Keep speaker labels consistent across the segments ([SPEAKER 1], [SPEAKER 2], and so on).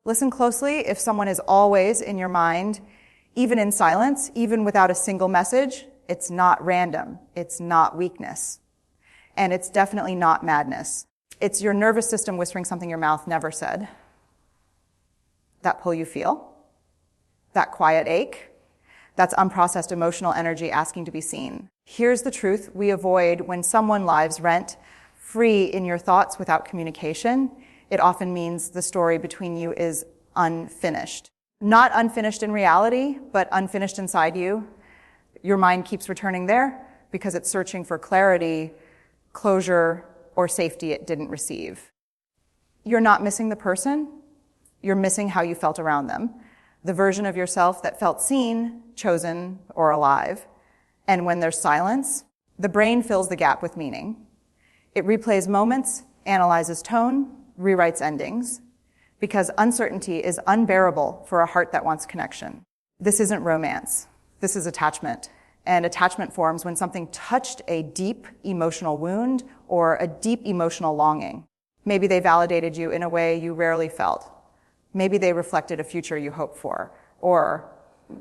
[SPEAKER 1] Listen closely. If someone is always in your mind, even in silence, even without a single message, it's not random. It's not weakness. And it's definitely not madness. It's your nervous system whispering something your mouth never said. That pull you feel, that quiet ache, that's unprocessed emotional energy asking to be seen. Here's the truth we avoid when someone lives rent free in your thoughts without communication. It often means the story between you is unfinished. Not unfinished in reality, but unfinished inside you. Your mind keeps returning there because it's searching for clarity, closure, or safety it didn't receive. You're not missing the person. You're missing how you felt around them. The version of yourself that felt seen, chosen, or alive. And when there's silence, the brain fills the gap with meaning. It replays moments, analyzes tone, rewrites endings, because uncertainty is unbearable for a heart that wants connection. This isn't romance. This is attachment. And attachment forms when something touched a deep emotional wound or a deep emotional longing. Maybe they validated you in a way you rarely felt. Maybe they reflected a future you hoped for. Or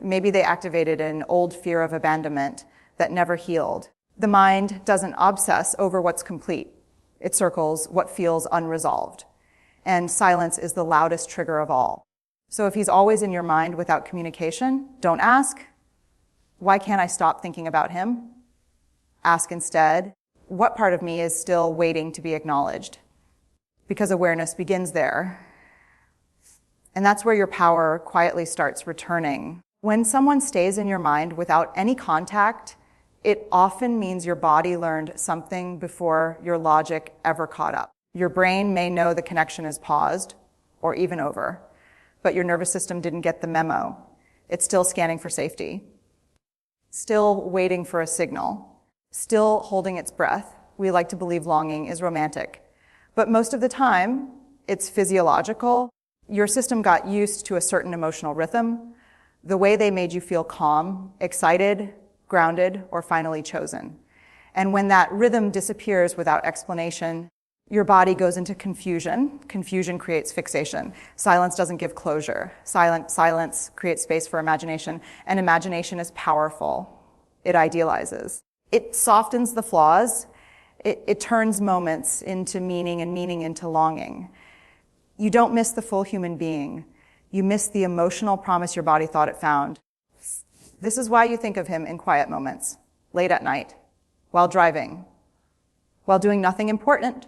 [SPEAKER 1] maybe they activated an old fear of abandonment that never healed. The mind doesn't obsess over what's complete. It circles what feels unresolved. And silence is the loudest trigger of all. So if he's always in your mind without communication, don't ask, why can't I stop thinking about him? Ask instead, what part of me is still waiting to be acknowledged? Because awareness begins there. And that's where your power quietly starts returning. When someone stays in your mind without any contact, it often means your body learned something before your logic ever caught up. Your brain may know the connection is paused or even over, but your nervous system didn't get the memo. It's still scanning for safety, still waiting for a signal, still holding its breath. We like to believe longing is romantic, but most of the time it's physiological. Your system got used to a certain emotional rhythm, the way they made you feel calm, excited, grounded, or finally chosen. And when that rhythm disappears without explanation, your body goes into confusion. Confusion creates fixation. Silence doesn't give closure. Silence creates space for imagination, and imagination is powerful. It idealizes. It softens the flaws. It turns moments into meaning and meaning into longing. You don't miss the full human being. You miss the emotional promise your body thought it found. This is why you think of him in quiet moments, late at night, while driving, while doing nothing important,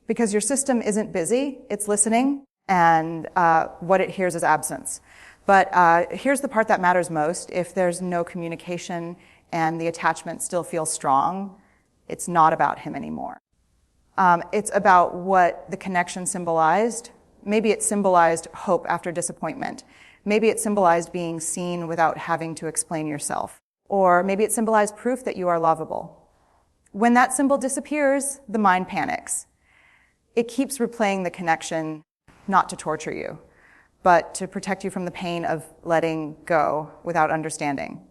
[SPEAKER 1] because your system isn't busy, it's listening, and what it hears is absence. But here's the part that matters most. If there's no communication and the attachment still feels strong, it's not about him anymore. It's about what the connection symbolized. Maybe it symbolized hope after disappointment. Maybe it symbolized being seen without having to explain yourself. Or maybe it symbolized proof that you are lovable. When that symbol disappears, the mind panics. It keeps replaying the connection, not to torture you, but to protect you from the pain of letting go without understanding.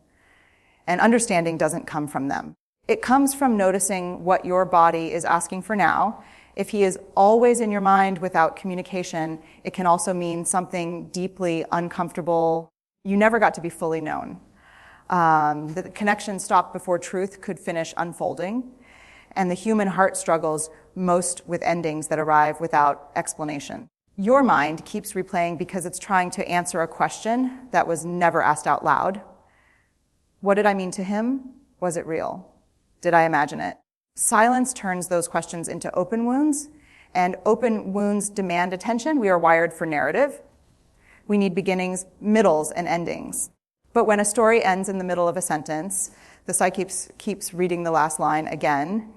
[SPEAKER 1] And understanding doesn't come from them. It comes from noticing what your body is asking for now. If he is always in your mind without communication, it can also mean something deeply uncomfortable. You never got to be fully known. The connection stopped before truth could finish unfolding. And the human heart struggles most with endings that arrive without explanation. Your mind keeps replaying because it's trying to answer a question that was never asked out loud. What did I mean to him? Was it real? Did I imagine it? Silence turns those questions into open wounds, and open wounds demand attention. We are wired for narrative. We need beginnings, middles, and endings. But when a story ends in the middle of a sentence, the psyche keeps reading the last line again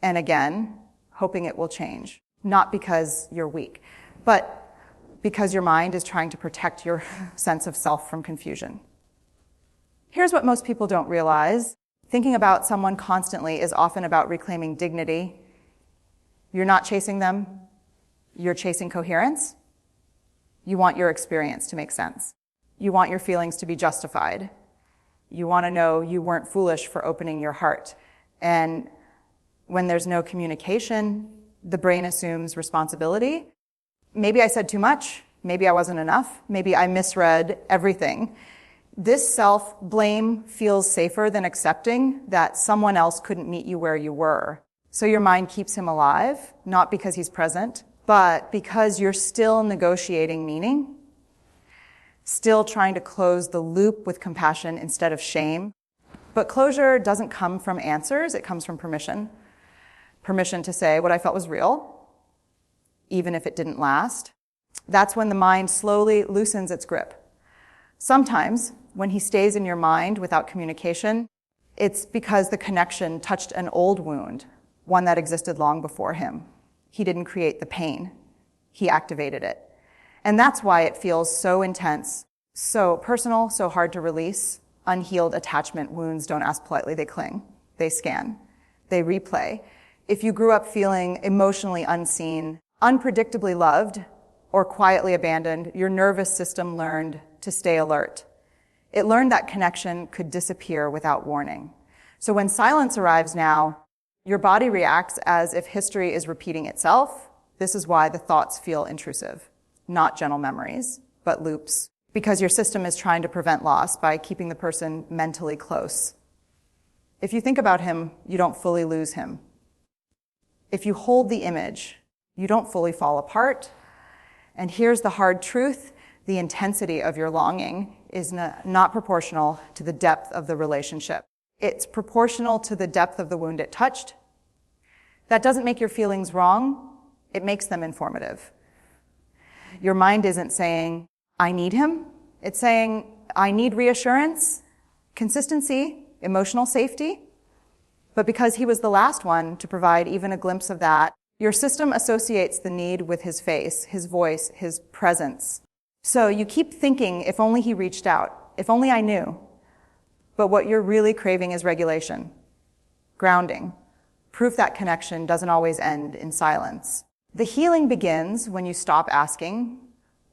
[SPEAKER 1] and again, hoping it will change. Not because you're weak, but because your mind is trying to protect your sense of self from confusion. Here's what most people don't realize. Thinking about someone constantly is often about reclaiming dignity. You're not chasing them. You're chasing coherence. You want your experience to make sense. You want your feelings to be justified. You want to know you weren't foolish for opening your heart. And when there's no communication, the brain assumes responsibility. Maybe I said too much. Maybe I wasn't enough. Maybe I misread everything. This self-blame feels safer than accepting that someone else couldn't meet you where you were. So your mind keeps him alive, not because he's present, but because you're still negotiating meaning, still trying to close the loop with compassion instead of shame. But closure doesn't come from answers, it comes from permission. Permission to say what I felt was real, even if it didn't last. That's when the mind slowly loosens its grip. Sometimes, when he stays in your mind without communication, it's because the connection touched an old wound, one that existed long before him. He didn't create the pain. He activated it. And that's why it feels so intense, so personal, so hard to release. Unhealed attachment wounds don't ask politely, they cling, they scan, they replay. If you grew up feeling emotionally unseen, unpredictably loved, or quietly abandoned, your nervous system learned to stay alert. It learned that connection could disappear without warning. So when silence arrives now, your body reacts as if history is repeating itself. This is why the thoughts feel intrusive, not gentle memories, but loops, because your system is trying to prevent loss by keeping the person mentally close. If you think about him, you don't fully lose him. If you hold the image, you don't fully fall apart. And here's the hard truth: the intensity of your longing is not proportional to the depth of the relationship. It's proportional to the depth of the wound it touched. That doesn't make your feelings wrong, it makes them informative. Your mind isn't saying, I need him. It's saying, I need reassurance, consistency, emotional safety. But because he was the last one to provide even a glimpse of that, your system associates the need with his face, his voice, his presence. So you keep thinking, if only he reached out, if only I knew. But what you're really craving is regulation, grounding, proof that connection doesn't always end in silence. The healing begins when you stop asking,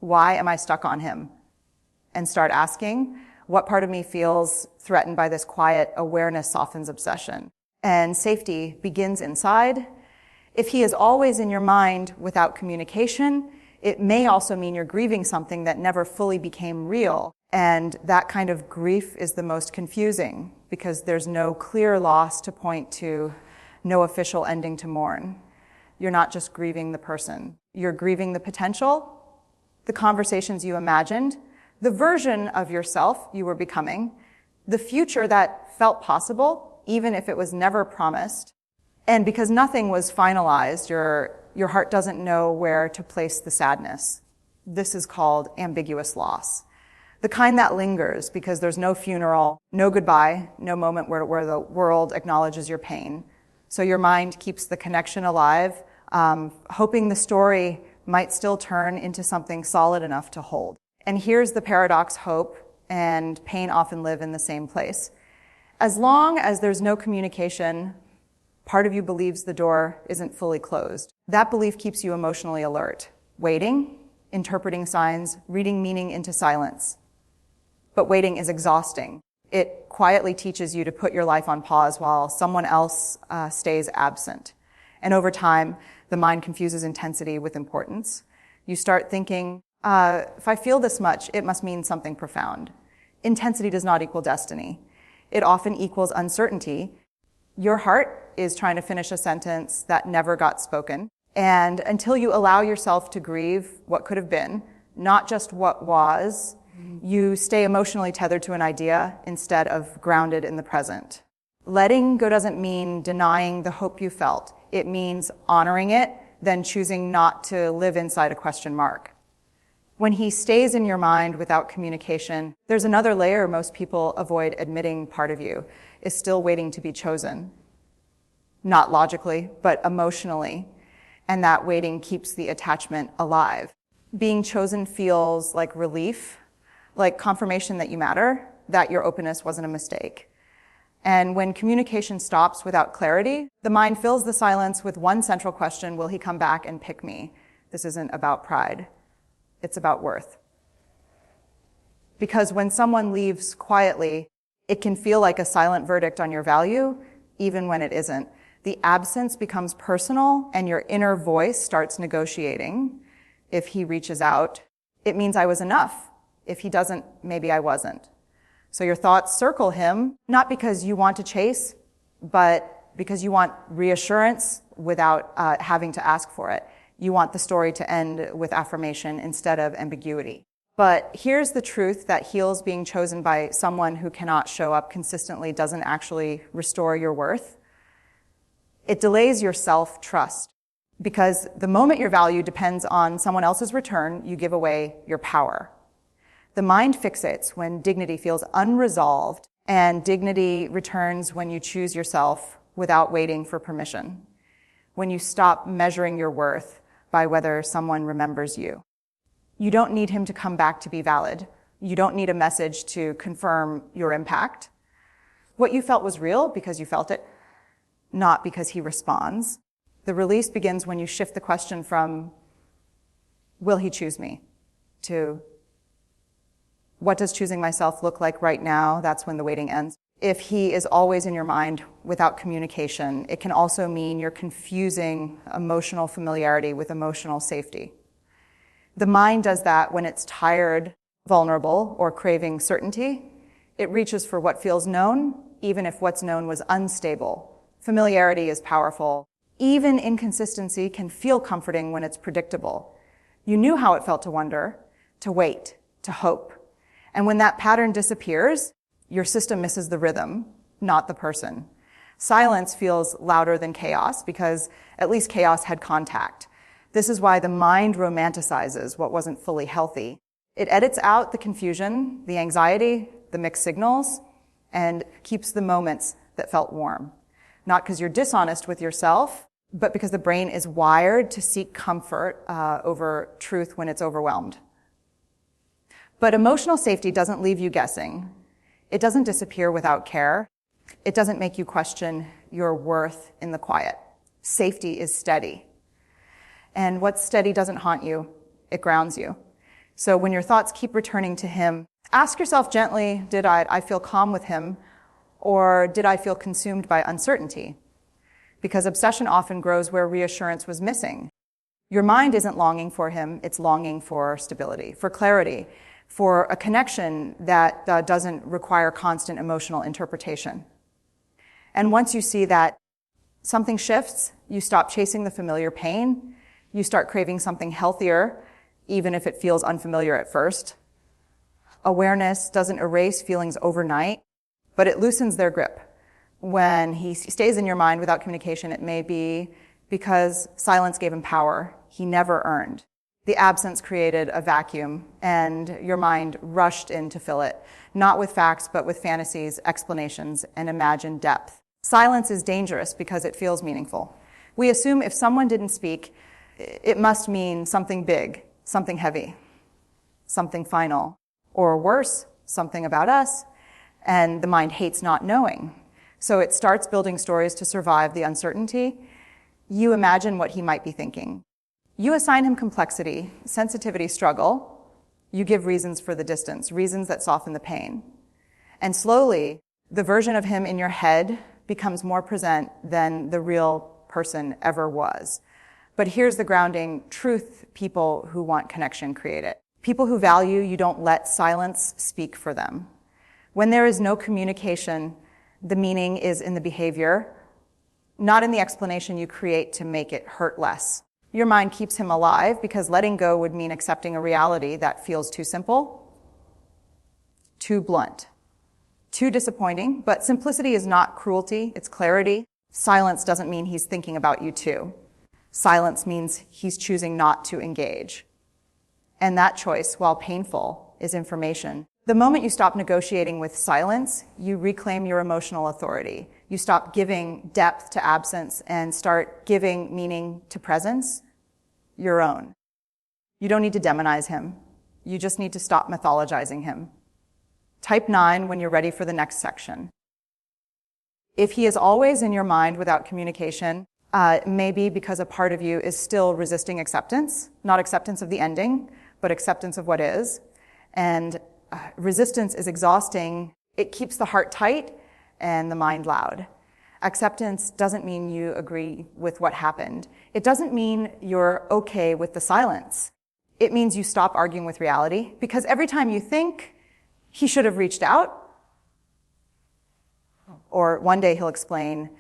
[SPEAKER 1] why am I stuck on him? And start asking, what part of me feels threatened by this quiet awareness softens obsession? And safety begins inside. If he is always in your mind without communication, it may also mean you're grieving something that never fully became real. And that kind of grief is the most confusing because there's no clear loss to point to, no official ending to mourn. You're not just grieving the person. You're grieving the potential, the conversations you imagined, the version of yourself you were becoming, the future that felt possible, even if it was never promised. And because nothing was finalized, your heart doesn't know where to place the sadness. This is called ambiguous loss. The kind that lingers because there's no funeral, no goodbye, no moment where the world acknowledges your pain. So your mind keeps the connection alive, hoping the story might still turn into something solid enough to hold. And here's the paradox: hope and pain often live in the same place. As long as there's no communication, part of you believes the door isn't fully closed. That belief keeps you emotionally alert, waiting, interpreting signs, reading meaning into silence. But waiting is exhausting. It quietly teaches you to put your life on pause while someone else stays absent. And over time, the mind confuses intensity with importance. You start thinking, if I feel this much, it must mean something profound. Intensity does not equal destiny. It often equals uncertainty. Your heart is trying to finish a sentence that never got spoken. And until you allow yourself to grieve what could have been, not just what was, you stay emotionally tethered to an idea instead of grounded in the present. Letting go doesn't mean denying the hope you felt. It means honoring it, then choosing not to live inside a question mark. When he stays in your mind without communication, there's another layer most people avoid admitting. Part of you is still waiting to be chosen. Not logically, but emotionally. And that waiting keeps the attachment alive. Being chosen feels like relief, like confirmation that you matter, that your openness wasn't a mistake. And when communication stops without clarity, the mind fills the silence with one central question: will he come back and pick me? This isn't about pride. It's about worth. Because when someone leaves quietly, it can feel like a silent verdict on your value, even when it isn't. The absence becomes personal, and your inner voice starts negotiating. If he reaches out, It means I was enough. If he doesn't, maybe I wasn't. So your thoughts circle him, not because you want to chase, but because you want reassurance without having to ask for it. You want the story to end with affirmation instead of ambiguity. But here's the truth that heals being chosen by someone who cannot show up consistently doesn't actually restore your worth. It delays your self-trust, because the moment your value depends on someone else's return, you give away your power. The mind fixates when dignity feels unresolved, and dignity returns when you choose yourself without waiting for permission, when you stop measuring your worth by whether someone remembers you. You don't need him to come back to be valid. You don't need a message to confirm your impact. What you felt was real because you felt it, not because he responds. The release begins when you shift the question from, will he choose me, to, what does choosing myself look like right now? That's when the waiting ends. If he is always in your mind without communication, it can also mean you're confusing emotional familiarity with emotional safety. The mind does that when it's tired, vulnerable, or craving certainty. It reaches for what feels known, even if what's known was unstable. Familiarity is powerful. Even inconsistency can feel comforting when it's predictable. You knew how it felt to wonder, to wait, to hope. And when that pattern disappears, your system misses the rhythm, not the person. Silence feels louder than chaos because at least chaos had contact. This is why the mind romanticizes what wasn't fully healthy. It edits out the confusion, the anxiety, the mixed signals, and keeps the moments that felt warm. Not because you're dishonest with yourself, but because the brain is wired to seek comfort over truth when it's overwhelmed. But emotional safety doesn't leave you guessing. It doesn't disappear without care. It doesn't make you question your worth in the quiet. Safety is steady. And what's steady doesn't haunt you, it grounds you. So when your thoughts keep returning to him, ask yourself gently, did I feel calm with him, or did I feel consumed by uncertainty? Because obsession often grows where reassurance was missing. Your mind isn't longing for him, it's longing for stability, for clarity, for a connection that doesn't require constant emotional interpretation. And once you see that something shifts, you stop chasing the familiar pain, you start craving something healthier, even if it feels unfamiliar at first. Awareness doesn't erase feelings overnight, but it loosens their grip. When he stays in your mind without communication, it may be because silence gave him power he never earned. The absence created a vacuum, and your mind rushed in to fill it, not with facts, but with fantasies, explanations, and imagined depth. Silence is dangerous because it feels meaningful. We assume if someone didn't speak, it must mean something big, something heavy, something final, or worse, something about us, and the mind hates not knowing. So it starts building stories to survive the uncertainty. You imagine what he might be thinking. You assign him complexity, sensitivity, struggle. You give reasons for the distance, reasons that soften the pain. And slowly, the version of him in your head becomes more present than the real person ever was. But here's the grounding truth people who want connection create it. People who value you don't let silence speak for them. When there is no communication, the meaning is in the behavior, not in the explanation you create to make it hurt less. Your mind keeps him alive because letting go would mean accepting a reality that feels too simple, too blunt, too disappointing. But simplicity is not cruelty, it's clarity. Silence doesn't mean he's thinking about you too. Silence means he's choosing not to engage. And that choice, while painful, is information. The moment you stop negotiating with silence, you reclaim your emotional authority. You stop giving depth to absence and start giving meaning to presence, your own. You don't need to demonize him. You just need to stop mythologizing him. Type 9 when you're ready for the next section. If he is always in your mind without communication, maybe because a part of you is still resisting acceptance, not acceptance of the ending, but acceptance of what is. And resistance is exhausting. It keeps the heart tight and the mind loud. Acceptance doesn't mean you agree with what happened. It doesn't mean you're okay with the silence. It means you stop arguing with reality, because every time you think he should have reached out, or one day he'll explain,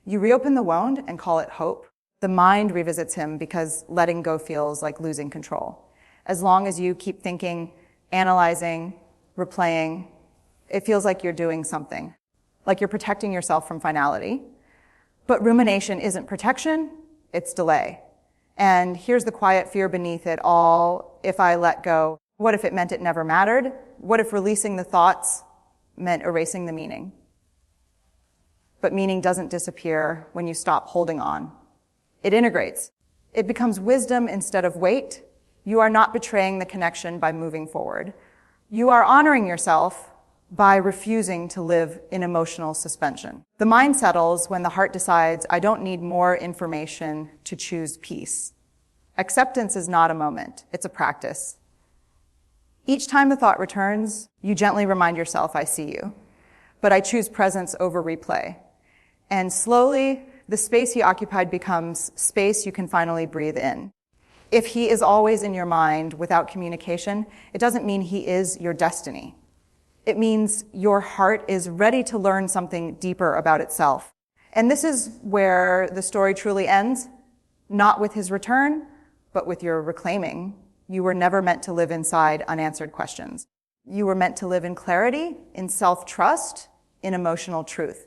[SPEAKER 1] you reopen the wound and call it hope. The mind revisits him because letting go feels like losing control. As long as you keep thinking, analyzing, replaying, it feels like you're doing something, like you're protecting yourself from finality. But rumination isn't protection, it's delay. And here's the quiet fear beneath it all. If I let go, what if it meant it never mattered? What if releasing the thoughts meant erasing the meaning? But meaning doesn't disappear when you stop holding on. It integrates. It becomes wisdom instead of weight. You are not betraying the connection by moving forward. You are honoring yourself by refusing to live in emotional suspension. The mind settles when the heart decides, I don't need more information to choose peace. Acceptance is not a moment, it's a practice. Each time the thought returns, you gently remind yourself, I see you. But I choose presence over replay. And slowly, the space he occupied becomes space you can finally breathe in. If he is always in your mind without communication, it doesn't mean he is your destiny. It means your heart is ready to learn something deeper about itself. And this is where the story truly ends, not with his return, but with your reclaiming. You were never meant to live inside unanswered questions. You were meant to live in clarity, in self-trust, in emotional truth.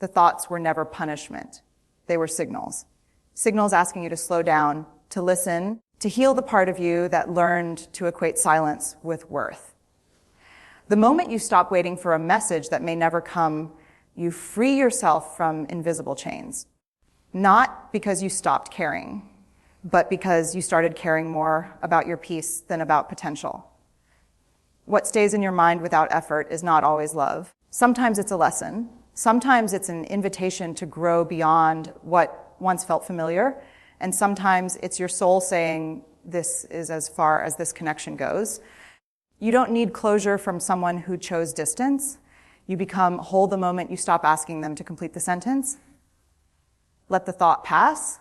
[SPEAKER 1] The thoughts were never punishment. They were signals. Signals asking you to slow down, to listen, to heal the part of you that learned to equate silence with worth. The moment you stop waiting for a message that may never come, you free yourself from invisible chains. Not because you stopped caring, but because you started caring more about your peace than about potential. What stays in your mind without effort is not always love. Sometimes it's a lesson. Sometimes it's an invitation to grow beyond what once felt familiar. And sometimes it's your soul saying, this is as far as this connection goes. You don't need closure from someone who chose distance. You become whole the moment you stop asking them to complete the sentence. Let the thought pass.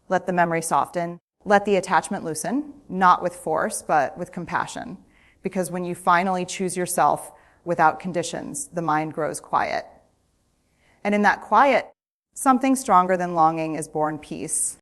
[SPEAKER 1] Let the memory soften. Let the attachment loosen, not with force, but with compassion. Because when you finally choose yourself without conditions, the mind grows quiet. And in that quiet, something stronger than longing is born: peace.